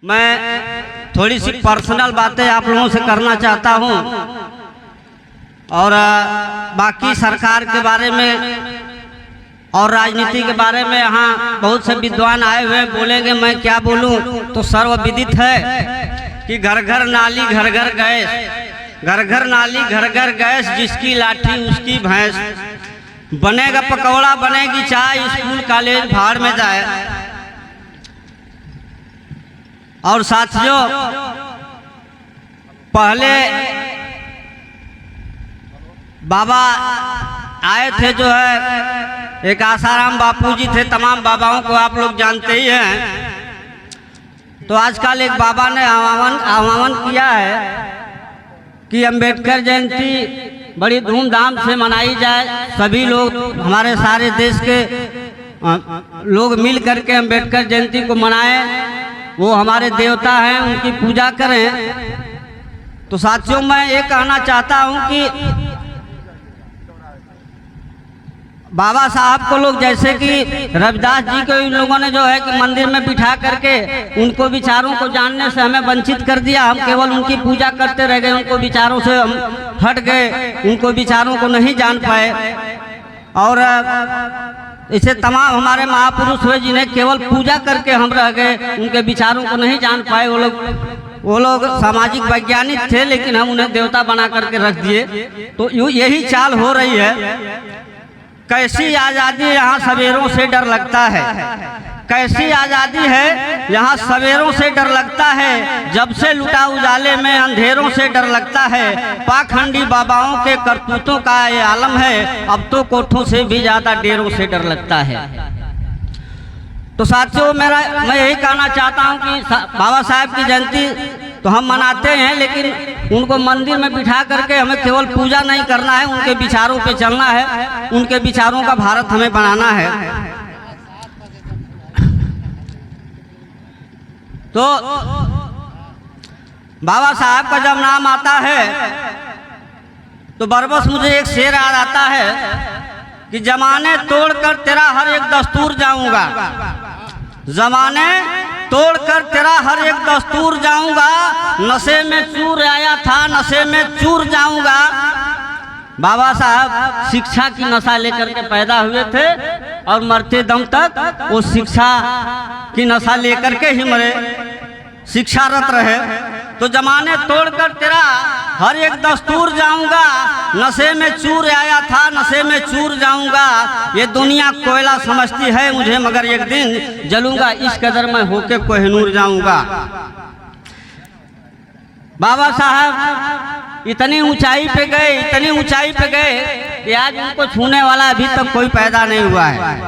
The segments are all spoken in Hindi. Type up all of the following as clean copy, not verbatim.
मैं थोड़ी सी पर्सनल बातें आप लोगों से करना चाहता हूं और बाकी सरकार के बारे में और राजनीति के बारे में यहाँ बहुत से विद्वान आए हुए बोलेंगे, मैं क्या बोलूं। तो सर्वविदित है कि घर घर नाली घर घर गैस, घर घर नाली घर घर गैस, जिसकी लाठी उसकी भैंस, बनेगा पकौड़ा बनेगी चाय, स्कूल कॉलेज भाड़ में जाए। और साथियों, पहले बाबा आए थे, जो है एक आसाराम बापू जी थे, तमाम बाबाओं को आप लोग जानते ही हैं। तो आजकल एक बाबा ने आह्वान किया है कि अंबेडकर जयंती बड़ी धूमधाम से मनाई जाए, सभी लोग, हमारे सारे देश के लोग मिल करके अंबेडकर जयंती को मनाएं, वो हमारे देवता हैं, उनकी पूजा करें। तो साथियों, मैं ये कहना चाहता हूं कि बाबा साहब को लोग, जैसे कि रविदास जी को इन लोगों ने जो है कि मंदिर में बिठा करके उनको विचारों को जानने से हमें वंचित कर दिया। हम केवल उनकी पूजा करते रह गए, उनको विचारों से हम हट गए, उनको विचारों को नहीं जान पाए। और इसे तमाम हमारे महापुरुष हुए जिन्हें केवल पूजा करके हम रह गए, उनके विचारों को नहीं जान पाए। वो लोग सामाजिक वैज्ञानिक थे, लेकिन हम उन्हें देवता बना करके रख दिए। तो यही चाल हो रही है। कैसी आज़ादी यहाँ सवेरों से डर लगता है, कैसी आज़ादी है यहाँ सवेरों से डर लगता है, जब से लुटा उजाले में अंधेरों से डर लगता है। पाखंडी बाबाओं के करतूतों का ये आलम है, अब तो कोठों से भी ज्यादा डेरों से डर लगता है। तो साथियों, मैं यही कहना चाहता हूँ कि बाबा साहब की जयंती तो हम मनाते हैं, लेकिन उनको मंदिर में बिठा करके हमें केवल पूजा नहीं करना है, उनके विचारों पे चलना है, उनके विचारों का भारत हमें बनाना है। तो बाबा साहब का जब नाम आता है तो बरबस मुझे एक शेर याद आता है कि जमाने तोड़कर तेरा हर एक दस्तूर जाऊंगा, जमाने तोड़कर तेरा हर एक दस्तूर जाऊंगा, नशे में चूर आया था नशे में चूर जाऊंगा। बाबा साहब शिक्षा की नशा लेकर के पैदा हुए थे और मरते दम तक वो शिक्षा की नशा लेकर के ही मरे, शिक्षारत रहे। तो जमाने तोड़कर तेरा हर एक दस्तूर जाऊंगा, नशे में चूर आया था नशे में चूर जाऊंगा। ये दुनिया कोयला समझती है मुझे, मगर एक दिन जलूंगा, इस कदर मैं होके कोहिनूर जाऊंगा। बाबा साहब इतनी ऊंचाई पे गए, इतनी ऊंचाई पे गए कि आज उनको छूने वाला अभी तक कोई पैदा नहीं हुआ है।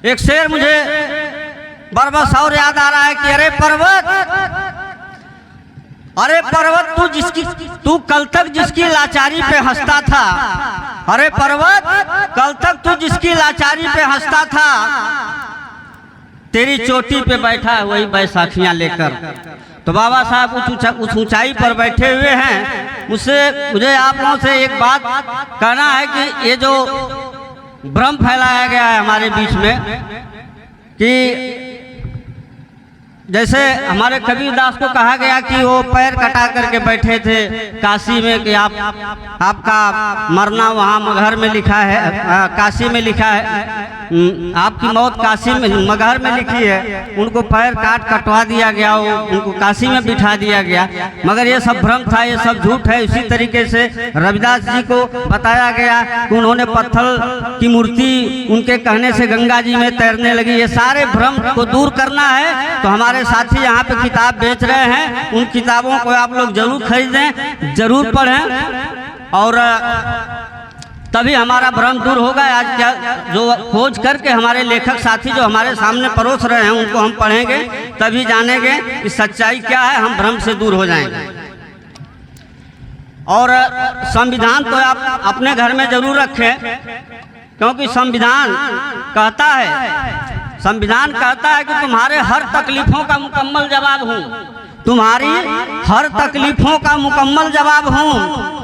एक शेर मुझे बरबस और याद आ रहा है कि अरे पर्वत तू कल तक जिसकी लाचारी पे हंसता था, अरे पर्वत कल तक तू जिसकी लाचारी पे हंसता था, तेरी चोटी पे बैठा है वही बैसाखियां लेकर। तो बाबा साहब उस ऊंचाई पर बैठे हुए हैं। मुझे आप लोगों से एक बात कहना है कि ये जो भ्रम फैलाया गया है हमारे बीच में कि जैसे हमारे कबीरदास को कहा गया कि वो पैर कटा करके बैठे थे काशी में, कि आपका मरना वहाँ मगहर में लिखा है, काशी में लिखा है, आपकी मौत काशी में मगहर में लिखी है। उनको पैर कटवा दिया गया, उनको काशी में बिठा दिया गया, मगर ये सब भ्रम था, ये सब झूठ है। इसी तरीके से रविदास जी को बताया गया कि उन्होंने पत्थर की मूर्ति उनके कहने से गंगा जी में तैरने लगी। ये सारे भ्रम को दूर करना है तो हमारे साथी यहाँ पे किताब बेच रहे हैं, उन किताबों को आप लोग जरूर खरीदें, जरूर पढ़ें, और तभी हमारा भ्रम दूर होगा। आज क्या जो खोज करके हमारे लेखक साथी जो हमारे सामने परोस रहे हैं उनको हम पढ़ेंगे, तभी जानेंगे कि सच्चाई क्या है, हम भ्रम से दूर हो जाएंगे। और संविधान तो आप अपने घर में जरूर रखें, क्योंकि संविधान कहता है कि तुम्हारे हर तकलीफों का मुकम्मल जवाब हूँ, तुम्हारी हर तकलीफों का मुकम्मल जवाब हूँ।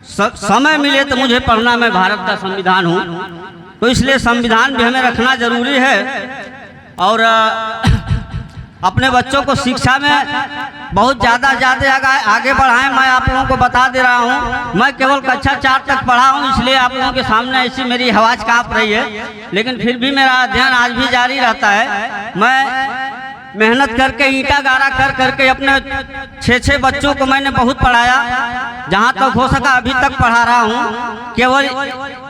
समय मिले तो मुझे पढ़ना, मैं भारत का संविधान हूँ। तो इसलिए संविधान भी हमें रखना जरूरी है। और अपने बच्चों को शिक्षा में बहुत ज़्यादा आगे बढ़ाएं। मैं आप लोगों को बता दे रहा हूँ, मैं केवल कक्षा 4 तक पढ़ा हूँ, इसलिए आप लोगों के सामने ऐसी मेरी आवाज़ काँप रही है, लेकिन फिर भी मेरा अध्ययन आज भी जारी रहता है। मैं मेहनत करके ईंटा गारा कर करके अपने 6 बच्चों को मैंने बहुत पढ़ाया, जहाँ तक हो सका अभी तक पढ़ा रहा हूँ। केवल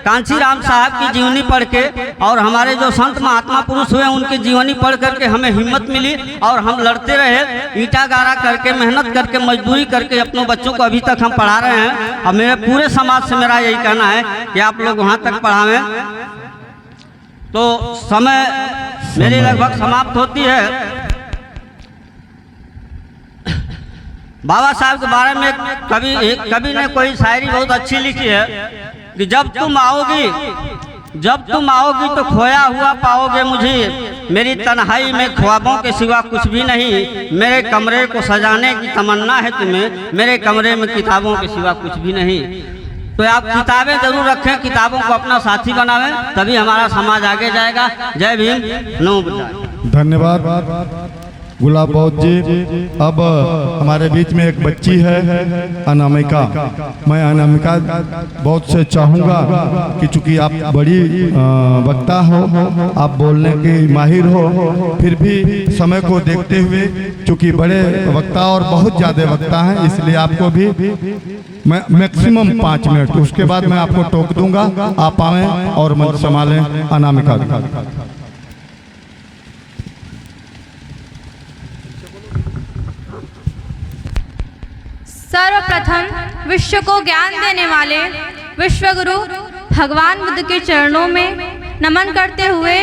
कांची राम साहब की जीवनी पढ़ के और हमारे जो संत महात्मा पुरुष हुए उनकी जीवनी पढ़ करके हमें हिम्मत मिली और हम लड़ते रहे, ईंटा गारा करके मेहनत करके मजदूरी करके अपने बच्चों को अभी तक हम पढ़ा रहे हैं। और मेरे पूरे समाज से मेरा यही कहना है कि आप लोग वहाँ तक पढ़ावें। तो समय मेरी लगभग समाप्त होती है। बाबा साहब के बारे में कवि ने कोई शायरी बहुत अच्छी लिखी है कि जब तुम आओगी तो खोया हुआ पाओगे मुझे, मेरी तन्हाई में ख्वाबों के सिवा कुछ भी नहीं, मेरे कमरे को सजाने की तमन्ना है तुम्हें, मेरे कमरे में किताबों के सिवा कुछ भी नहीं। तो आप किताबें जरूर रखें, किताबों को अपना साथी बनावें, तभी हमारा समाज आगे जाएगा। जय भीम, नमो बुद्धाय। धन्यवाद गुलाब बौद्ध जी। अब हमारे बीच में एक बच्ची है अनामिका। मैं अनामिका बहुत से चाहूँगा कि चूँकि आप बड़ी वक्ता हो, आप बोलने की माहिर हो, फिर भी समय को देखते हुए चूँकि बड़े वक्ता और बहुत ज़्यादा वक्ता हैं, इसलिए आपको भी मैं मैक्सिमम 5 मिनट, उसके बाद मैं आपको टोक दूंगा, आप आएँ और मंच संभालें। अनामिका सर्वप्रथम विश्व को ज्ञान देने वाले विश्वगुरु भगवान बुद्ध के चरणों में नमन करते हुए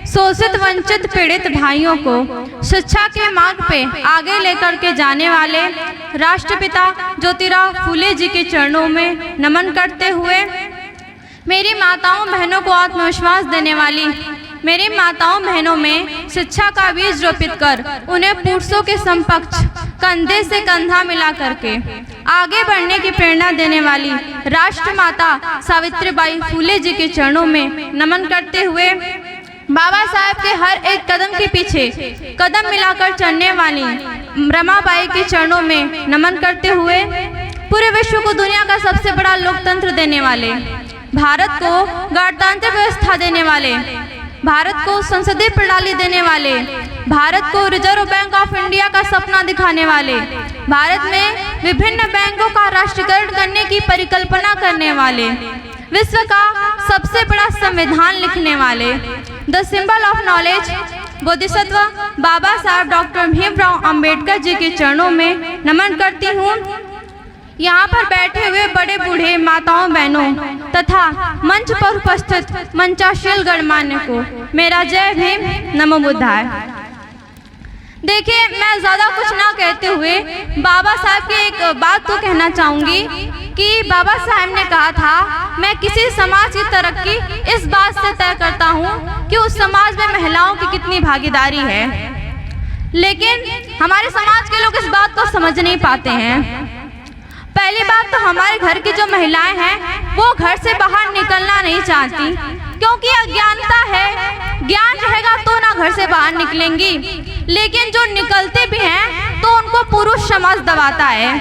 शोषित वंचित पीड़ित भाइयों को शिक्षा के मार्ग पे आगे लेकर के जाने वाले राष्ट्रपिता ज्योतिराव फूले जी के चरणों में नमन करते हुए मेरी माताओं बहनों को आत्मविश्वास देने वाली मेरी माताओं बहनों में शिक्षा का बीज रोपित कर उन्हें पुरुषों के समकक्ष कंधे से कंधा मिला करके आगे बढ़ने की प्रेरणा देने वाली राष्ट्रमाता सावित्रीबाई फूले जी के चरणों में नमन करते हुए बाबा साहब के हर एक कदम के पीछे कदम मिलाकर चलने वाली रमाबाई के चरणों में नमन करते हुए पूरे विश्व को दुनिया का सबसे बड़ा लोकतंत्र देने वाले, भारत को गणतांत्रिक व्यवस्था देने वाले, भारत को संसदीय प्रणाली देने वाले, भारत को रिजर्व बैंक ऑफ इंडिया का सपना दिखाने वाले, भारत में विभिन्न बैंकों का राष्ट्रीयकरण करने की परिकल्पना करने वाले, विश्व का सबसे बड़ा संविधान लिखने वाले, the symbol of knowledge Bodhisattva Baba Saheb doctor Bhimrao Ambedkar ji के चरणों में नमन करती हूँ। यहाँ पर बैठे हुए बड़े बूढ़े माताओं बहनों तथा मंच पर उपस्थित मंचाशील गणमान्य को मेरा जय भीम, नमो बुद्धाय। देखिए, मैं ज़्यादा कुछ ना कहते हुए बाबा साहब की एक बात तो कहना चाहूँगी कि बाबा साहब ने कहा था, मैं किसी समाज की तरक्की इस बात से तय करता हूँ कि उस समाज में महिलाओं की कितनी भागीदारी है। लेकिन हमारे समाज के लोग इस बात को समझ नहीं पाते हैं। पहली बात तो हमारे घर की जो महिलाएं हैं वो घर से बाहर निकलना नहीं चाहती, क्योंकि अज्ञानता है। ज्ञान रहेगा तो ना घर से बाहर निकलेंगी, लेकिन जो निकलते भी हैं तो उनको पुरुष समाज दबाता है।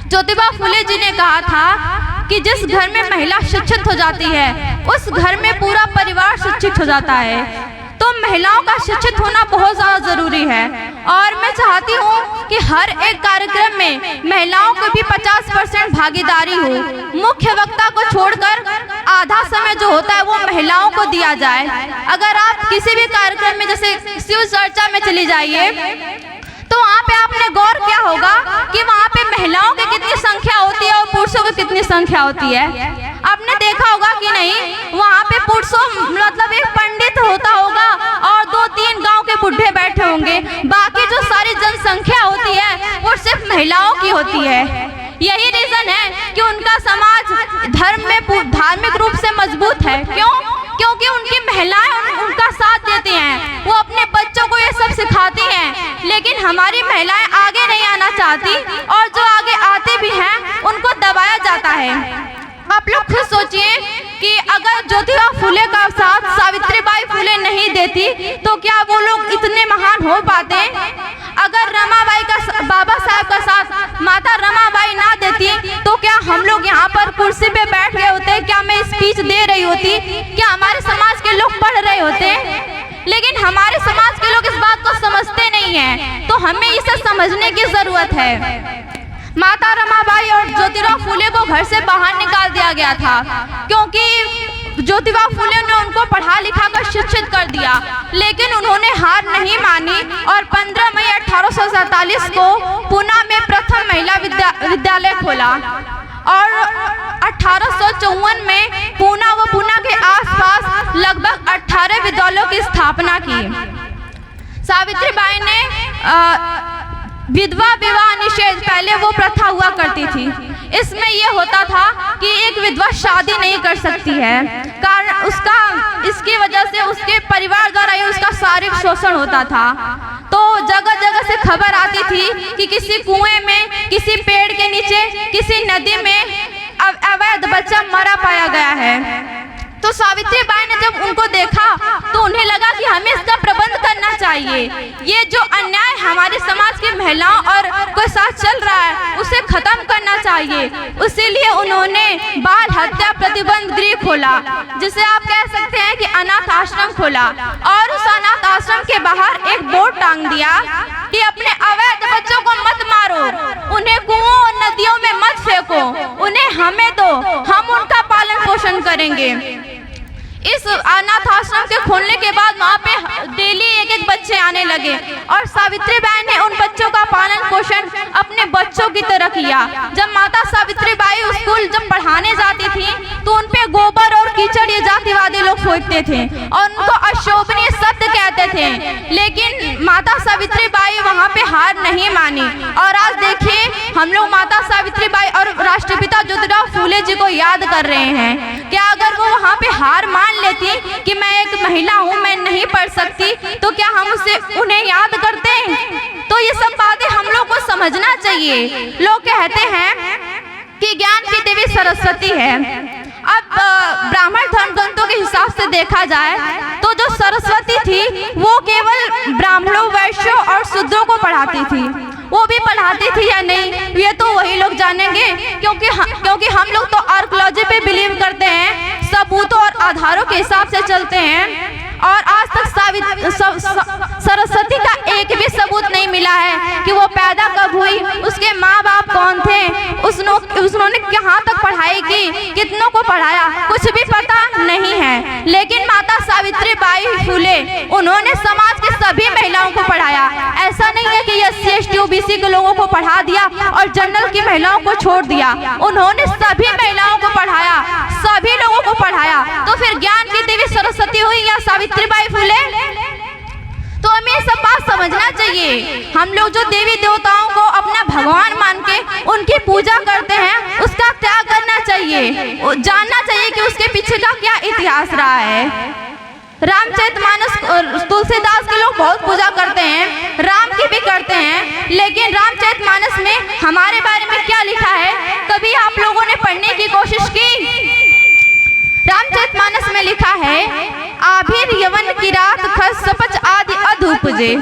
ज्योतिबा फूले जी ने कहा था कि जिस घर में महिला शिक्षित हो जाती है उस घर में पूरा परिवार शिक्षित हो जाता है। तो महिलाओं का शिक्षित होना बहुत ज़्यादा ज़रूरी है और मैं चाहती हूँ कि हर एक कार्यक्रम में महिलाओं को भी 50% भागीदारी हो। मुख्य वक्ता को छोड़कर आधा समय जो होता है वो महिलाओं को दिया जाए। अगर आप किसी भी कार्यक्रम में जैसे शिव चर्चा में चली जाइए तो वहाँ पे आपने गौर किया होगा कि वहाँ पे महिलाओं की कितनी संख्या होती है और पुरुषों की कितनी संख्या होती है। आपने देखा होगा कि नहीं, वहाँ पे पुरुषों मतलब एक पंडित होता होगा और 2-3 गांव के बुढ़े बैठे होंगे, बाकी जो सारी जनसंख्या होती है वो सिर्फ महिलाओं की होती है। यही रीजन है कि उनका समाज धर्म में धार्मिक रूप से मजबूत है। क्यों? क्योंकि उनकी महिलाएं उनका साथ देती हैं, वो अपने बच्चों को ये सब सिखाती हैं। लेकिन हमारी महिलाएं आगे नहीं आना चाहती और जो आगे आती भी हैं उनको दबाया जाता है। आप लोग खुद सोचिए कि अगर ज्योतिबा फुले का साथ सावित्रीबाई फुले नहीं देती तो क्या वो लोग इतने महान हो पाते? अगर रमाबाई का बाबा साहब का साथ माता रमाबाई ना देती तो क्या हम लोग यहाँ पर कुर्सी पे बैठ गए होते? क्या मैं स्पीच दे रही होती? क्या हमारे समाज के लोग पढ़ रहे होते? लेकिन हमारे समाज के लोग इस बात को समझते नहीं हैं, तो हमें इसे समझने की जरूरत है। माता रमाबाई और ज्योतिबा फुले को घर से बाहर निकाल दिया गया था क्योंकि ज्योतिबा फुले ने उनको पढ़ा लिखा कर शिक्षित कर दिया, लेकिन उन्होंने हार नहीं मानी और 15 मई 1847 को पूना में प्रथम महिला विद्यालय खोला और 1854 में पूना व पूना के आसपास लगभग 18 विद्यालयों की स्थापना की। सावित्रीबाई ने विधवा विवाह निषेध, पहले वो प्रथा हुआ करती थी, इसमें ये होता था कि एक विधवा शादी नहीं कर सकती है, कारण इसकी वजह से उसके परिवार द्वारा ही उसका शारीरिक शोषण होता था। तो जगह जगह से खबर आती थी कि किसी कुएं में, किसी पेड़ के नीचे, किसी नदी में अवैध बच्चा मरा पाया गया है। तो सावित्रीबाई ने जब उनको देखा तो उन्हें लगा कि हमें इसका प्रबंध करना चाहिए। ये जो अन्याय हमारे समाज की महिलाओं और के साथ चल रहा है उसे खत्म करना चाहिए। इसीलिए उन्होंने बाल हत्या प्रतिबंध गृह खोला, जिसे आप कह सकते हैं कि अनाथ आश्रम खोला, और उस अनाथ आश्रम के बाहर एक बोर्ड टांग दिया कि अपने अवैध बच्चों को मत मारो, उन्हें कुओं और नदियों में मत फेंको, उन्हें हमें दो, हम उनका पालन पोषण करेंगे। इस अनाथ आश्रम के खोलने के बाद वहाँ पे डेली एक बच्चे आने लगे और सावित्रीबाई ने उन बच्चों का पालन पोषण अपने बच्चों की तरह किया। जब माता सावित्रीबाई स्कूल जब पढ़ाने जाती थी तो उन पे गोबर और कीचड़ ये जातिवादी लोग फेंकते थे और उनको अशोभनीय सत्य कहते थे, लेकिन माता सावित्रीबाई वहाँ पे हार नहीं मानी। और आज देखिए हम लोग माता सावित्रीबाई और राष्ट्रपिता ज्योतिबा फुले जी को याद कर रहे हैं। क्या अगर वो वहाँ पे हार मान लेती कि मैं एक महिला हूँ, मैं नहीं पढ़ सकती, तो क्या हम उन्हें याद करते? तो ये सब बातें हम लोग को समझना चाहिए। लोग कहते हैं कि ज्ञान की देवी सरस्वती है। अब ब्राह्मण धर्म ग्रंथों के हिसाब से देखा जाए तो जो सरस्वती थी वो केवल ब्राह्मणों, वैश्यों और शूद्रों को पढ़ाती थी। वो भी पढ़ाती थी या नहीं ये तो वही लोग जानेंगे, क्योंकि हम लोग तो आर्कियोलॉजी पे बिलीव करते हैं, सबूतों और आधारों के हिसाब से चलते हैं। और आज तक सरस्वती का एक भी सबूत नहीं मिला है कि वो पैदा कब हुई, उसके माँ बाप कौन थे, उसने कहाँ तक पढ़ाई की, कितनों को पढ़ाया, कुछ भी पता नहीं है। लेकिन माता सावित्रीबाई फुले उन्होंने समाज के सभी महिलाओं को पढ़ाया। ऐसा नहीं है कि SC ST OBC के लोगों को पढ़ा दिया और जनरल की महिलाओं को छोड़ दिया, उन्होंने सभी महिलाओं को पढ़ाया, सभी लोगों को पढ़ाया। तो फिर ज्ञान की देवी सरस्वती हुई या सावित्रीबाई फुले? तो हमें सब बात समझना चाहिए। हम लोग जो देवी देवताओं को अपना भगवान मान के उनकी पूजा करते हैं उसका त्याग करना चाहिए, जानना चाहिए कि उसके पीछे का क्या इतिहास रहा है। रामचरितमानस तुलसीदास के लोग बहुत पूजा करते हैं, राम की भी करते हैं, लेकिन रामचरितमानस में हमारे बारे में क्या लिखा है कभी आप लोगों ने पढ़ने की कोशिश की? रामचरितमानस में लिखा है आभिर यवन की रात खस सपच आदि अधुपजे।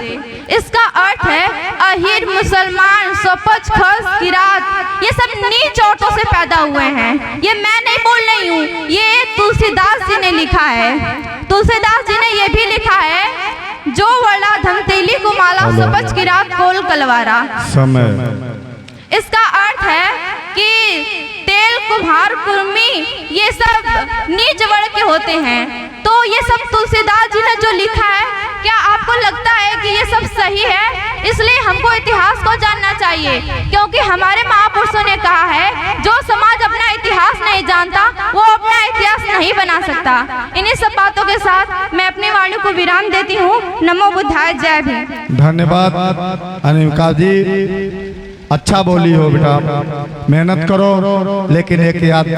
इसका अर्थ है अहिर, मुसलमान, सपच, खस, किरात, ये सब नीच औरतों से पैदा हुए हैं। ये मैं नहीं बोल रही हूँ, ये तुलसीदास जी ने लिखा है। तुलसीदास जी ने ये भी लिखा है जो वर्णा धमतेली कुमाला सपच किरात कोल कलवारा। समय इसका अर्थ है कि तेल, कुम्हार, कुर्मी ये सब नीच वर्ग के होते हैं। तो ये सब तुलसीदास जी ने जो लिखा है, क्या आपको लगता है कि ये सब सही है? इसलिए हमको इतिहास को जानना चाहिए, क्योंकि हमारे महापुरुषों ने कहा है जो समाज अपना इतिहास नहीं जानता वो अपना इतिहास नहीं बना सकता। इन्हीं सब बातों के साथ मैं अपनी वाणी को विराम देती हूँ। नमो बुद्धाय, जय भीम। धन्यवाद अनामिका जी, अच्छा बोली हो बेटा, मेहनत करो, लेकिन एक याद